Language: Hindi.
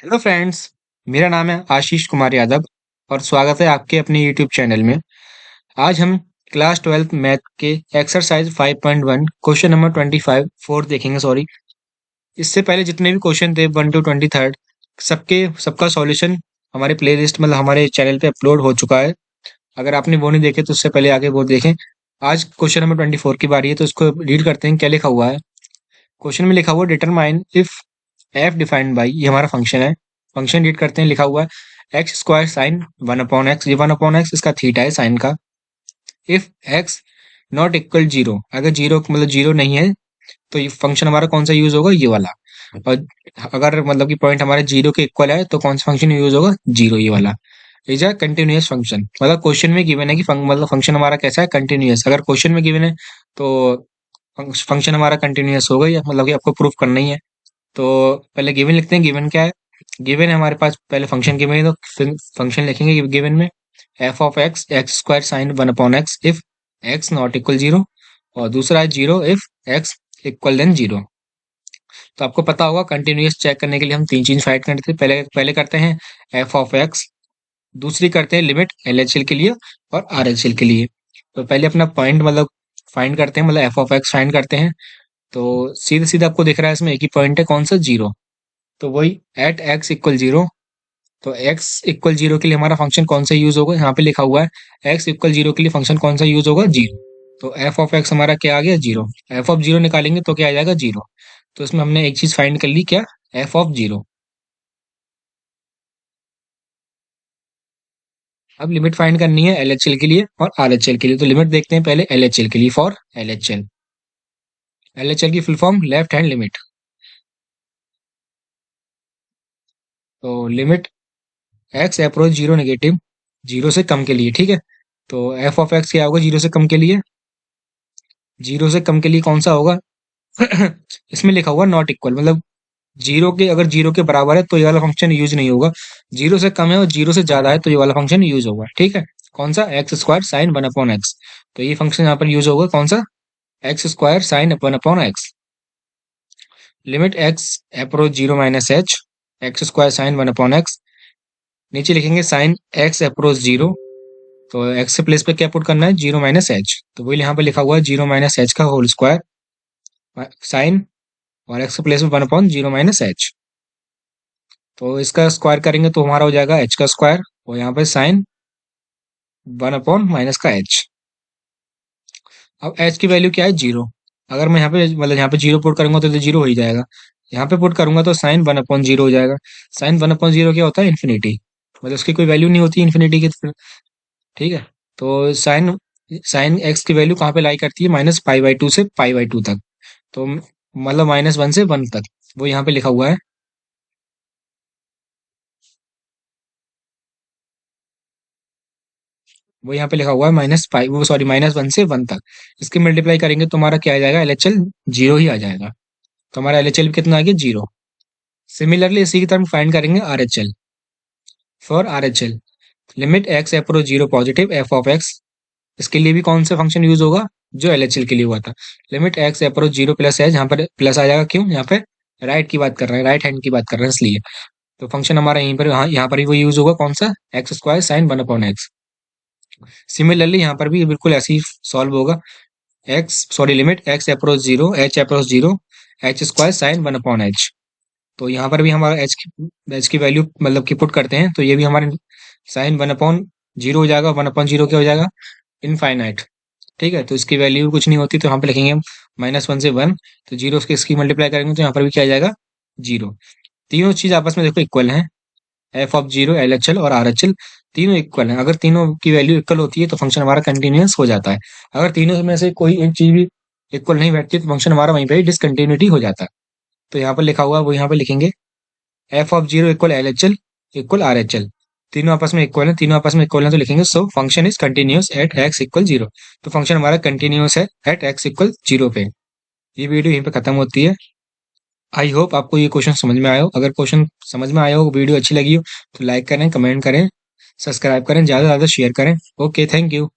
Hello friends. मेरा नाम है आशीष कुमार यादव और स्वागत है आपके अपने यूट्यूब चैनल में। आज हम क्लास 12th मैथ के एक्सरसाइज 5.1 क्वेश्चन नंबर 25 फोर्थ देखेंगे। सॉरी, इससे पहले जितने भी क्वेश्चन थे 1 to 23 सबका सॉल्यूशन हमारे प्लेलिस्ट मतलब हमारे चैनल पे अपलोड हो चुका है। अगर आपने वो नहीं देखे तो उससे पहले आगे वो देखें। आज क्वेश्चन नंबर 24 की बारी है, तो इसको रीड करते हैं क्या लिखा हुआ है। क्वेश्चन में लिखा हुआ determine if F defined by, ये हमारा फंक्शन है। फंक्शन रीड करते हैं। लिखा हुआ है एक्स स्क्वायर साइन 1/x, ये 1/x इसका थीटा है साइन का। If x not equal zero, अगर जीरो मतलब जीरो नहीं है तो ये फंक्शन हमारा कौन सा यूज होगा, ये वाला। और अगर मतलब कि पॉइंट हमारे जीरो के इक्वल है तो कौन सा फंक्शन यूज होगा, जीरो, ये वाला। इज अ कंटिन्यूअस फंक्शन, मतलब क्वेश्चन में गिवन है कि मतलब फंक्शन हमारा कैसा है, कंटिन्यूअस। अगर क्वेश्चन में गिवन है तो फंक्शन हमारा कंटिन्यूअस होगा, या मतलब कि आपको प्रूफ करना ही है। तो पहले गिवन लिखते हैं। गिवन क्या है? गिवन है हमारे पास, पहले फंक्शन गिवन है तो फिर फंक्शन लिखेंगे गिवन में F of x x square sine 1/x if x not equal zero, और दूसरा है zero if x equal than zero. तो आपको पता होगा कंटिन्यूअस चेक करने के लिए हम तीन चीज फाइंड करते थे। पहले पहले करते हैं एफ ऑफ एक्स, दूसरी करते हैं लिमिट एल एच एल के लिए और आर एच एल के लिए। तो पहले अपना पॉइंट मतलब फाइंड करते हैं, मतलब एफ ऑफ एक्स फाइंड करते हैं। तो सीधे सीधे आपको दिख रहा है इसमें एक ही पॉइंट है, कौन सा, जीरो। तो वही एट एक्स इक्वल जीरो। तो एक्स इक्वल जीरो के लिए हमारा फंक्शन कौन सा यूज होगा, यहाँ पे लिखा हुआ है एक्स इक्वल जीरो के लिए फंक्शन कौन सा यूज होगा, जीरो। तो एफ ऑफ एक्स हमारा क्या आ गया, जीरो। एफ ऑफ जीरो निकालेंगे तो क्या आ जाएगा, जीरो। तो इसमें हमने एक चीज फाइंड कर ली, क्या, एफ ऑफ जीरो। अब लिमिट फाइंड करनी है एल एच एल के लिए और आर एच एल के लिए। तो लिमिट देखते हैं पहले एल एच एल के लिए। For L H L, L H L की full form left hand limit. तो limit x approach zero negative, zero से कम के लिए, ठीक है। तो एफ ऑफ एक्स क्या होगा जीरो से कम के लिए, जीरो से कम के लिए कौन सा होगा इसमें लिखा हुआ नॉट इक्वल, मतलब जीरो के, अगर जीरो के बराबर है तो ये वाला फंक्शन यूज नहीं होगा। जीरो से कम है और जीरो से ज्यादा है तो ये वाला फंक्शन यूज होगा, ठीक है। कौन सा, एक्स स्क्वायर साइन 1/x। तो ये फंक्शन यहाँ पर यूज होगा, कौन सा, x square sine 1/x। Limit x approach zero minus H, x square sine 1/x। नीचे लिखेंगे साइन एक्स अप्रोच जीरो। तो एक्स के प्लेस पे क्या पुट करना है, जीरो माइनस एच। तो वही यहाँ पे लिखा हुआ है जीरो माइनस एच का होल स्क्वायर साइन, और एक्स के प्लेस में 1/0 माइनस एच। तो इसका स्क्वायर करेंगे तो हमारा हो जाएगा एच का स्क्वायर, और यहाँ पे साइन 1/माइनस का एच। अब एच की वैल्यू क्या है, जीरो। अगर मैं यहाँ पे मतलब यहाँ पे जीरो पुट करूंगा तो जीरो हो ही जाएगा। यहाँ पे पुट करूंगा तो साइन 1/0 हो जाएगा। साइन 1/0 क्या होता है, इन्फिनिटी, मतलब उसकी कोई वैल्यू नहीं होती इन्फिनिटी की, ठीक है। तो साइन साइन एक्स की वैल्यू कहाँ पे लाई करती है, -π/2 से π/2 तक। तो मतलब -1 से 1 तक, वो यहाँ पे लिखा हुआ है। वो यहाँ पे लिखा हुआ है -1 से 1 तक। इसके मल्टीप्लाई करेंगे तो हमारा क्या आ जाएगा, एलएचएल जीरो ही आ जाएगा। तो हमारा एलएचएल कितना आ गया, जीरो। सिमिलरली इसी की तरह फाइंड करेंगे RHL. For RHL limit x approach zero positive F of x, इसके लिए भी कौन सा फंक्शन यूज होगा, जो एलएचएल के लिए हुआ था। Limit x approach zero plus H, यहाँ पर प्लस आ जाएगा, क्यों, यहाँ पे राइट की बात कर रहे हैं, राइट हैंड की बात कर रहे हैं इसलिए। तो फंक्शन हमारा यहीं पर, यहाँ पर भी वो यूज होगा, कौन सा, x square sine 1/x। Similarly यहाँ पर भी बिल्कुल ऐसे ही सॉल्व होगा। Limit x approach zero H approach zero H square sine 1/h। तो यहाँ पर भी हमारा एच की वैल्यू मतलब कि पुट करते हैं तो ये भी हमारे साइन 1/0 हो जाएगा। 1/0 क्या हो जाएगा, इनफाइनाइट, ठीक है। तो इसकी वैल्यू कुछ नहीं होती, तो यहाँ पे लिखेंगे -1 से 1। तो जीरो के इसकी मल्टीप्लाई करेंगे तो यहाँ पर भी क्या आ जाएगा, जीरो। तीनों चीज आपस में देखो इक्वल हैं, F of zero, L H L और आर एच एल, तीनों इक्वल हैं। अगर तीनों की वैल्यू इक्वल होती है तो फंक्शन हमारा कंटिन्यूअस हो जाता है। अगर तीनों में से कोई एक चीज भी इक्वल नहीं बैठती तो फंक्शन हमारा वहीं पे ही डिसकंटिन्यूटी हो जाता है। तो यहाँ पर लिखा हुआ है वो यहाँ पे लिखेंगे F of zero equal L H L equal R H L. तीनों आपस में इक्वल है, तीनों आपस में इक्वल है, तो लिखेंगे so function is continuous at x equal zero. तो फंक्शन हमारा कंटिन्यूअस है एट एक्स इक्वल जीरो पे। ये वीडियो यहीं पे खत्म होती है। आई होप आपको ये क्वेश्चन समझ में आया हो। अगर क्वेश्चन समझ में आया हो, वीडियो अच्छी लगी हो, तो लाइक करें, कमेंट करें, सब्सक्राइब करें, ज़्यादा से ज़्यादा शेयर करें। Okay, thank you.